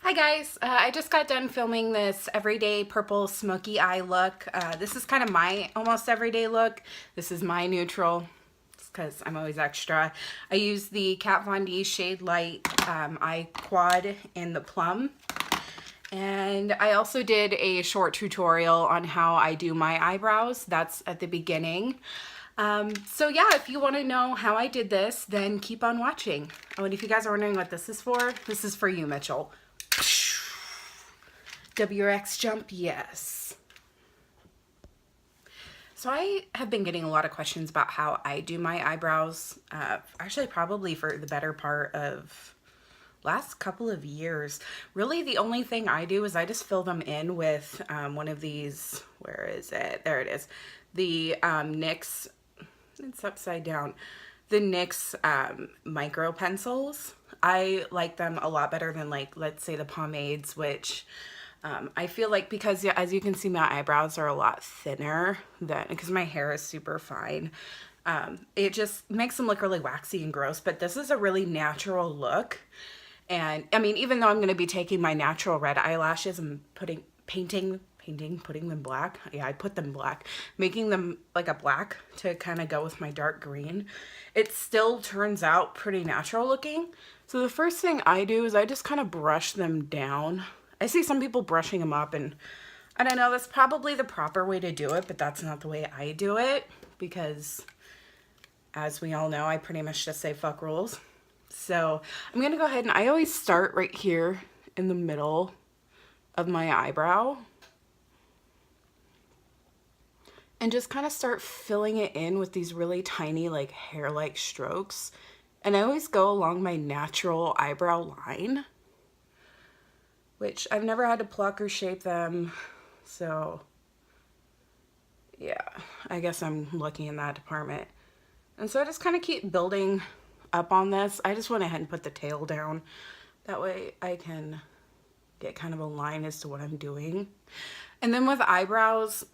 Hi guys, I just got done filming this everyday purple smoky eye look. This is kind of my almost everyday look. This is my neutral because I'm always extra. I use the Kat Von D Shade Light Eye Quad in the plum. And I also did a short tutorial on how I do my eyebrows. That's at the beginning. So yeah, if you want to know how I did this, then keep on watching. Oh, and if you guys are wondering what this is for you, Mitchell. WRX jump, yes. So I have been getting a lot of questions about how I do my eyebrows. Actually, probably for the better part of last couple of years. Really, the only thing I do is I just fill them in with one of these. Where is it? There it is. The NYX. It's upside down. The NYX micro pencils. I like them a lot better than, like, let's say the pomades, which I feel like, because as you can see, my eyebrows are a lot thinner than, because my hair is super fine. It just makes them look really waxy and gross, but this is a really natural look. And I mean, even though I'm going to be taking my natural red eyelashes and putting them black. Yeah, I put them black, making them like a black to kind of go with my dark green. It still turns out pretty natural looking. So the first thing I do is I just kind of brush them down. I see some people brushing them up, and I don't know, that's probably the proper way to do it, but that's not the way I do it, because as we all know, I pretty much just say fuck rules. So I'm gonna go ahead, and I always start right here in the middle of my eyebrow and just kind of start filling it in with these really tiny, like, hair-like strokes. And I always go along my natural eyebrow line, which I've never had to pluck or shape them. So yeah, I guess I'm lucky in that department. And so I just kind of keep building up on this. I just went ahead and put the tail down. That way I can get kind of a line as to what I'm doing. And then with eyebrows,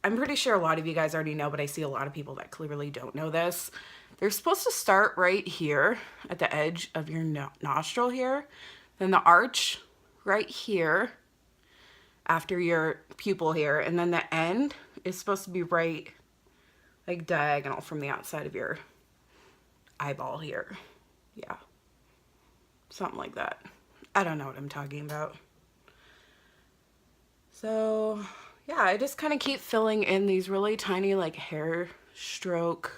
I'm pretty sure a lot of you guys already know, but I see a lot of people that clearly don't know this. They're supposed to start right here at the edge of your nostril here. Then the arch right here after your pupil here. And then the end is supposed to be right, like, diagonal from the outside of your eyeball here. Yeah. Something like that. I don't know what I'm talking about. So yeah, I just kind of keep filling in these really tiny, like, hair strokes.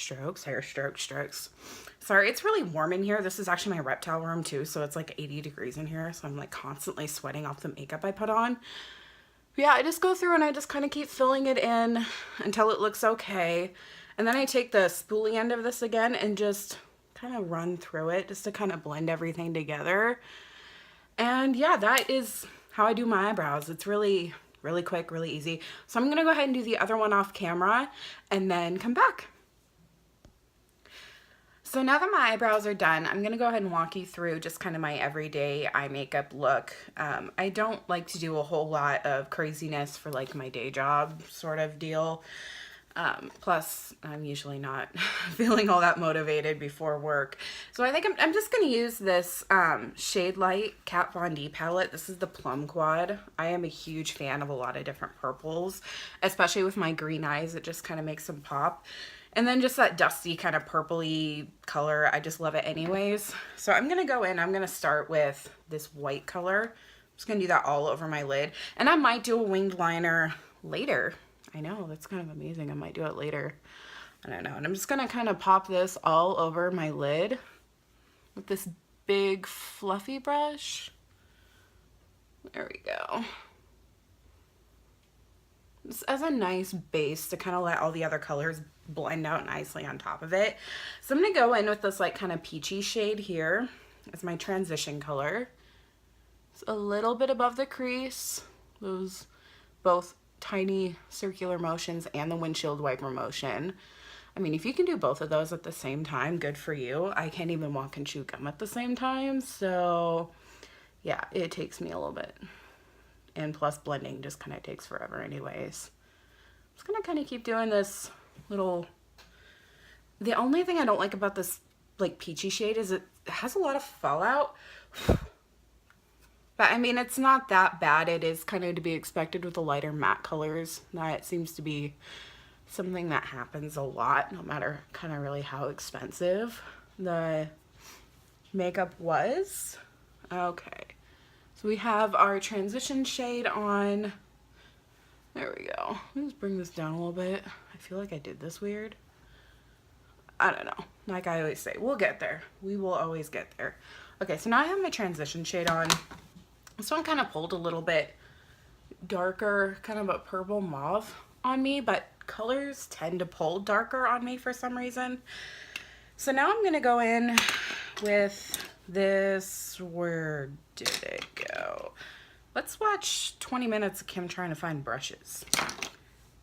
Sorry, it's really warm in here. This is actually my reptile room too, so it's like 80 degrees in here, so I'm like constantly sweating off the makeup I put on. But yeah, I just go through and I just kind of keep filling it in until it looks okay. And then I take the spoolie end of this again and just kind of run through it just to kind of blend everything together. And yeah, that is how I do my eyebrows. It's really, really quick, really easy. So I'm going to go ahead and do the other one off camera and then come back. So now that my eyebrows are done, I'm going to go ahead and walk you through just kind of my everyday eye makeup look. I don't like to do a whole lot of craziness for, like, my day job sort of deal. Plus, I'm usually not feeling all that motivated before work. So I think I'm just going to use this Shade Light Kat Von D palette. This is the Plum Quad. I am a huge fan of a lot of different purples, especially with my green eyes. It just kind of makes them pop. And then just that dusty kind of purpley color. I just love it anyways. So I'm going to go in. I'm going to start with this white color. I'm just going to do that all over my lid. And I might do a winged liner later. I know, that's kind of amazing. I might do it later. I don't know. And I'm just going to kind of pop this all over my lid with this big fluffy brush. There we go. Just as a nice base to kind of let all the other colors blend out nicely on top of it. So I'm going to go in with this, like, kind of peachy shade here as my transition color. It's a little bit above the crease. Those both tiny circular motions and the windshield wiper motion. I mean, if you can do both of those at the same time, good for you. I can't even walk and chew gum at the same time, so yeah, it takes me a little bit. And plus, blending just kind of takes forever anyways. I'm just gonna kind of keep doing this little... The only thing I don't like about this, like, peachy shade is it has a lot of fallout. But I mean, it's not that bad. It is kind of to be expected with the lighter matte colors. That seems to be something that happens a lot, no matter kind of really how expensive the makeup was. Okay, so we have our transition shade on. There we go. Let's bring this down a little bit. I feel like I did this weird. I don't know. Like I always say, we'll get there. We will always get there. Okay, so now I have my transition shade on. This one kind of pulled a little bit darker, kind of a purple mauve on me, but colors tend to pull darker on me for some reason. So now I'm gonna go in with this, where did it go? Let's watch 20 minutes of Kim trying to find brushes.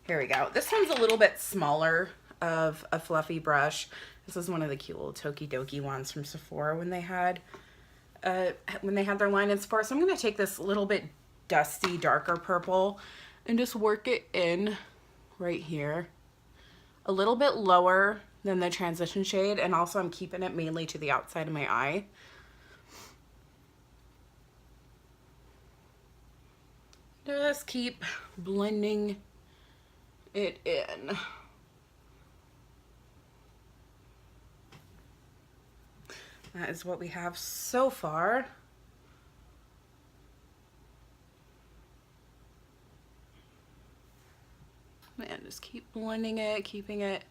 Here we go. This one's a little bit smaller of a fluffy brush. This is one of the cute little Tokidoki ones from Sephora when they had their line in Sephora. So I'm gonna take this little bit dusty, darker purple and just work it in right here. A little bit lower than the transition shade, and also I'm keeping it mainly to the outside of my eye. Just keep blending it in. That is what we have so far. And just keep blending it, keeping it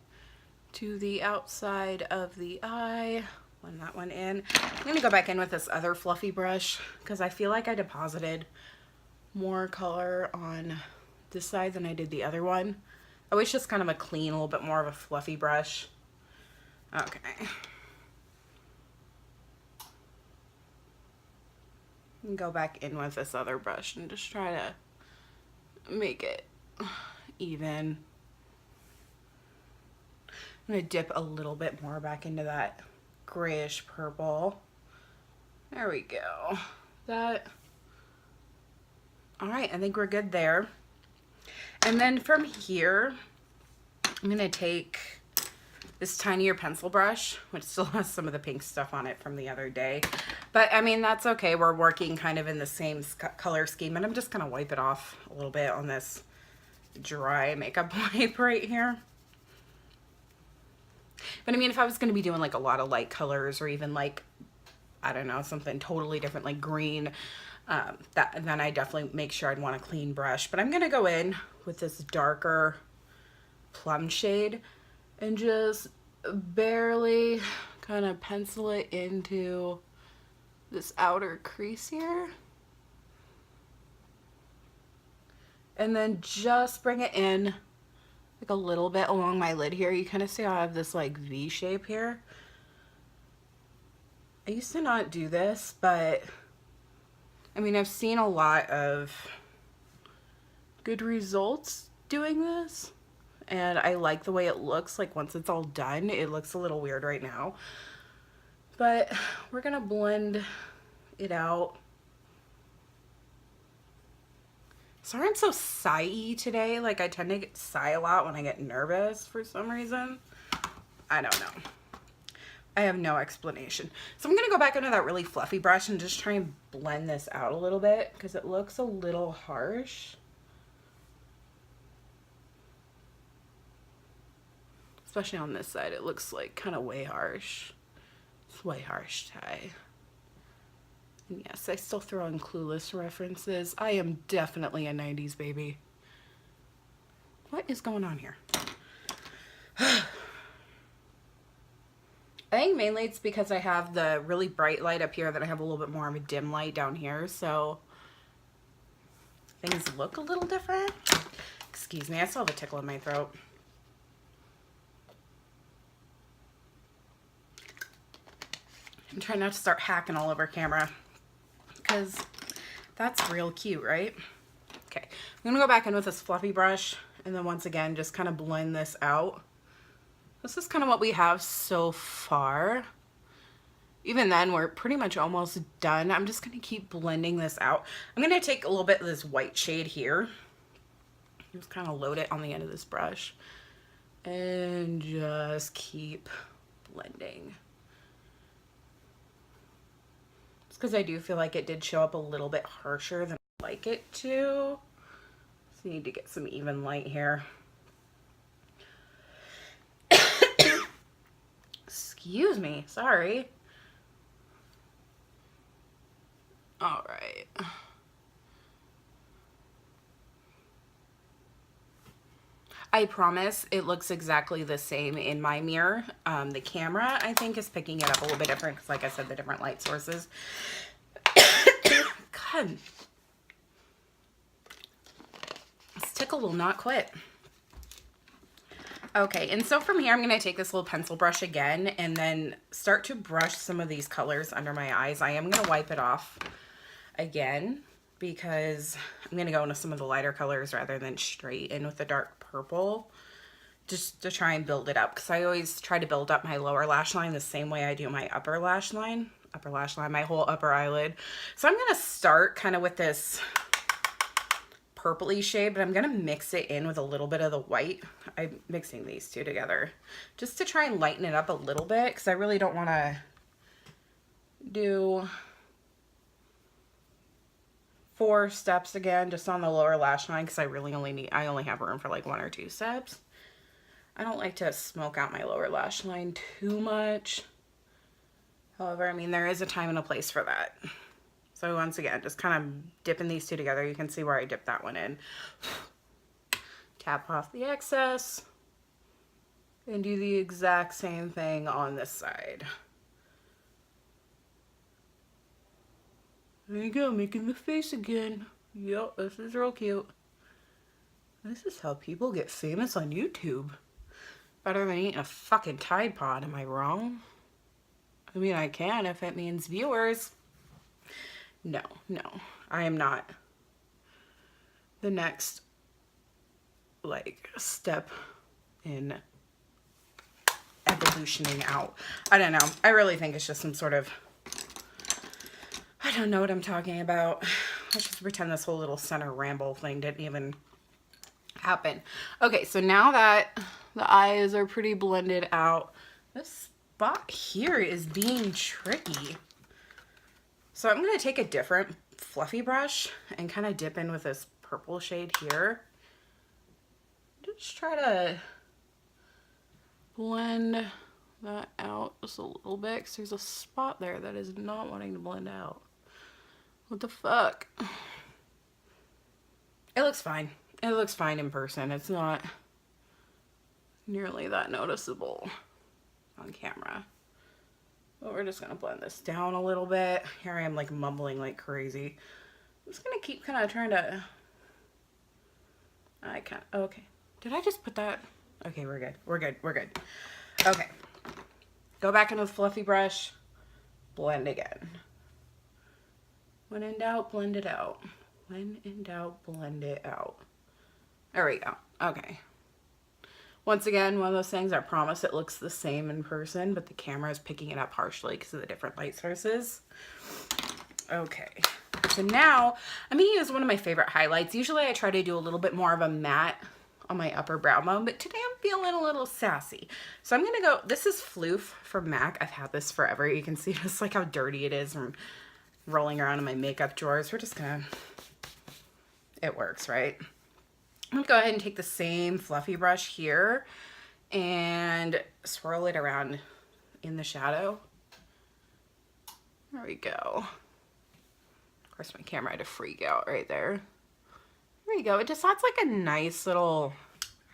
to the outside of the eye. Blend that one in. I'm gonna go back in with this other fluffy brush because I feel like I deposited more color on this side than I did the other one. I wish just kind of a clean, a little bit more of a fluffy brush. Okay. And go back in with this other brush and just try to make it even. I'm gonna dip a little bit more back into that grayish purple. There we go. All right, I think we're good there. And then from here, I'm gonna take this tinier pencil brush, which still has some of the pink stuff on it from the other day. But I mean, that's okay. We're working kind of in the same color scheme, and I'm just gonna wipe it off a little bit on this dry makeup wipe right here. But I mean, if I was gonna be doing like a lot of light colors, or even like, I don't know, something totally different like green, then I definitely make sure I'd want a clean brush. But I'm gonna go in with this darker plum shade and just barely kind of pencil it into this outer crease here. And then just bring it in like a little bit along my lid here. You kind of see how I have this like V shape here. I used to not do this, but I mean, I've seen a lot of good results doing this, and I like the way it looks. Like once it's all done, it looks a little weird right now, but we're gonna blend it out. Sorry I'm so sighy today. Like I tend to sigh a lot when I get nervous for some reason. I don't know. I have no explanation. So I'm gonna go back under that really fluffy brush and just try and blend this out a little bit because it looks a little harsh. Especially on this side, it looks like kind of way harsh. It's way harsh, Ty. And yes, I still throw in Clueless references. I am definitely a 90s baby. What is going on here? I think mainly it's because I have the really bright light up here, that I have a little bit more of a dim light down here, so things look a little different. Excuse me, I still have a tickle in my throat. I'm trying not to start hacking all over camera, because that's real cute, right? Okay, I'm gonna go back in with this fluffy brush, and then once again, just kind of blend this out. This is kind of what we have so far. Even then, we're pretty much almost done. I'm just gonna keep blending this out. I'm gonna take a little bit of this white shade here. Just kind of load it on the end of this brush and just keep blending. It's because I do feel like it did show up a little bit harsher than I like it to. So you need to get some even light here. Excuse me, sorry. All right. I promise it looks exactly the same in my mirror. The camera, I think, is picking it up a little bit different because, like I said, the different light sources. God. This tickle will not quit. Okay, and so from here, I'm going to take this little pencil brush again and then start to brush some of these colors under my eyes. I am going to wipe it off again because I'm going to go into some of the lighter colors rather than straight in with the dark purple, just to try and build it up, because I always try to build up my lower lash line the same way I do my upper lash line, my whole upper eyelid. So I'm going to start kind of with this purpley shade, but I'm going to mix it in with a little bit of the white. I'm mixing these two together just to try and lighten it up a little bit, because I really don't want to do 4 steps again just on the lower lash line, because I only have room for like 1 or 2 steps. I don't like to smoke out my lower lash line too much. However, I mean, there is a time and a place for that. So once again, just kind of dipping these two together. You can see where I dipped that one in. Tap off the excess and do the exact same thing on this side. There you go, making the face again. Yup, this is real cute. This is how people get famous on YouTube. Better than eating a fucking Tide Pod, am I wrong? I mean, I can if it means viewers. No, I am not the next, like, step in evolutioning out. I don't know. I really think it's just some sort of, I don't know what I'm talking about. Let's just pretend this whole little center ramble thing didn't even happen. Okay, so now that the eyes are pretty blended out, this spot here is being tricky. So I'm going to take a different fluffy brush and kind of dip in with this purple shade here. Just try to blend that out just a little bit, because there's a spot there that is not wanting to blend out. What the fuck? It looks fine. It looks fine in person. It's not nearly that noticeable on camera. But we're just gonna blend this down a little bit. Here I am like mumbling like crazy. I'm just gonna keep kind of trying to, okay. Did I just put that? Okay, we're good. We're good. Okay. Go back into the fluffy brush. Blend again. When in doubt, blend it out. When in doubt, blend it out. There we go. Okay. Once again, one of those things, I promise it looks the same in person, but the camera is picking it up harshly because of the different light sources. Okay. So now I'm going to use one of my favorite highlights. Usually I try to do a little bit more of a matte on my upper brow bone, but today I'm feeling a little sassy. So I'm going to go, this is Floof from MAC. I've had this forever. You can see just like how dirty it is from rolling around in my makeup drawers. We're just going to, it works, right? I'm going to go ahead and take the same fluffy brush here and swirl it around in the shadow. There we go. Of course, my camera had to freak out right there. There you go. It just adds like a nice little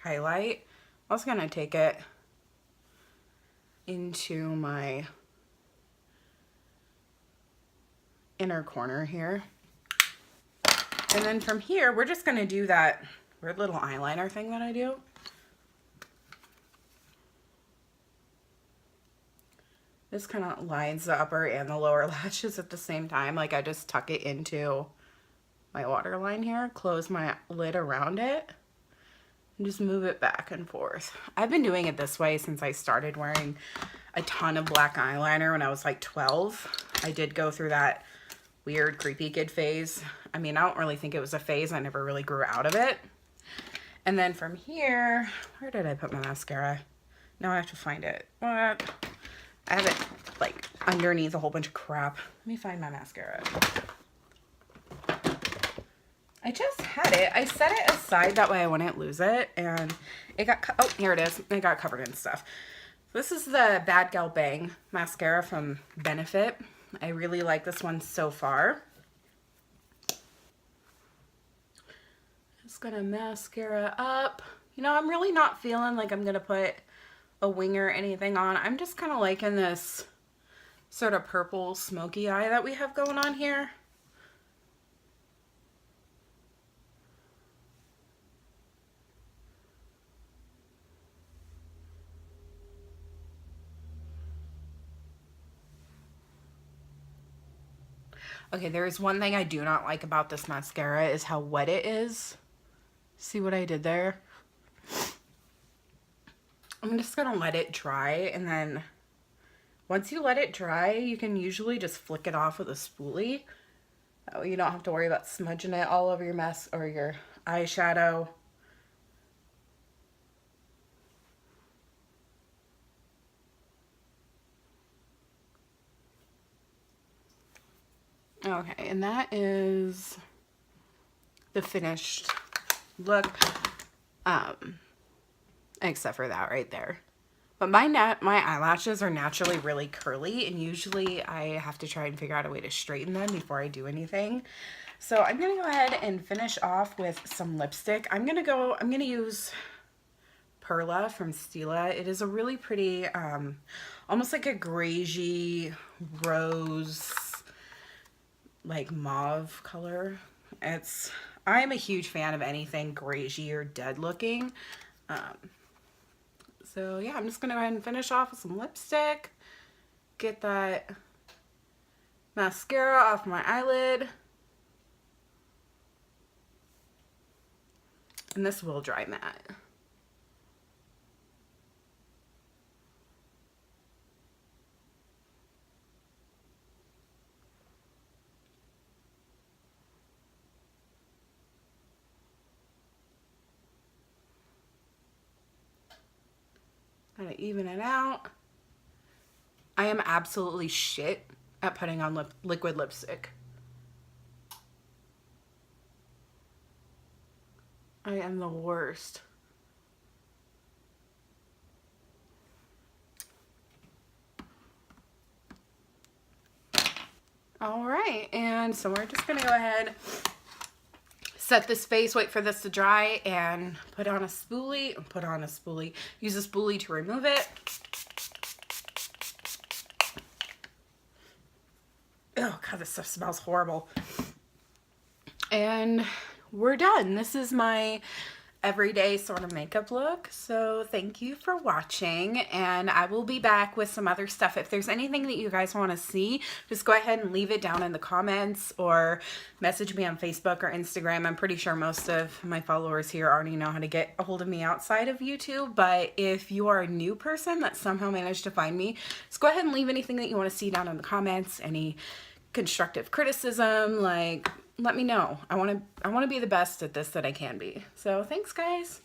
highlight. I'm also going to take it into my inner corner here. And then from here, we're just going to do that weird little eyeliner thing that I do. This kind of lines the upper and the lower lashes at the same time. Like I just tuck it into my waterline here, close my lid around it, and just move it back and forth. I've been doing it this way since I started wearing a ton of black eyeliner when I was like 12. I did go through that weird creepy kid phase. I mean, I don't really think it was a phase. I never really grew out of it. And then from here, where did I put my mascara? Now I have to find it. What? I have it like underneath a whole bunch of crap. Let me find my mascara. I just had it. I set it aside that way I wouldn't lose it, and it got, oh, here it is. It got covered in stuff. This is the Bad Gal Bang mascara from Benefit. I really like this one so far. Just gonna mascara up. You know, I'm really not feeling like I'm gonna put a wing or anything on. I'm just kind of liking this sort of purple smoky eye that we have going on here. Okay, there is one thing I do not like about this mascara is how wet it is. See what I did there? I'm just gonna let it dry, and then once you let it dry, you can usually just flick it off with a spoolie. That way you don't have to worry about smudging it all over your mess or your eyeshadow. Okay, and that is the finished look, except for that right there. But my eyelashes are naturally really curly, and usually I have to try and figure out a way to straighten them before I do anything. So I'm gonna go ahead and finish off with some lipstick. I'm gonna use Perla from Stila. It is a really pretty, almost like a greigey rose, like mauve color. I'm a huge fan of anything greigey or dead looking. So yeah, I'm just gonna go ahead and finish off with some lipstick, get that mascara off my eyelid, and this will dry matte. Kind of even it out. I am absolutely shit at putting on liquid lipstick. I am the worst. All right, and so we're just gonna go ahead, set this face, wait for this to dry, and put on a spoolie, use a spoolie to remove it. Oh God, this stuff smells horrible. And we're done. This is my everyday sort of makeup look. So thank you for watching, and I will be back with some other stuff. If there's anything that you guys want to see, just go ahead and leave it down in the comments or message me on Facebook or Instagram. I'm pretty sure most of my followers here already know how to get a hold of me outside of YouTube, but if you are a new person that somehow managed to find me, just go ahead and leave anything that you want to see down in the comments. Any constructive criticism, like, let me know. I want to be the best at this that I can be. So thanks, guys.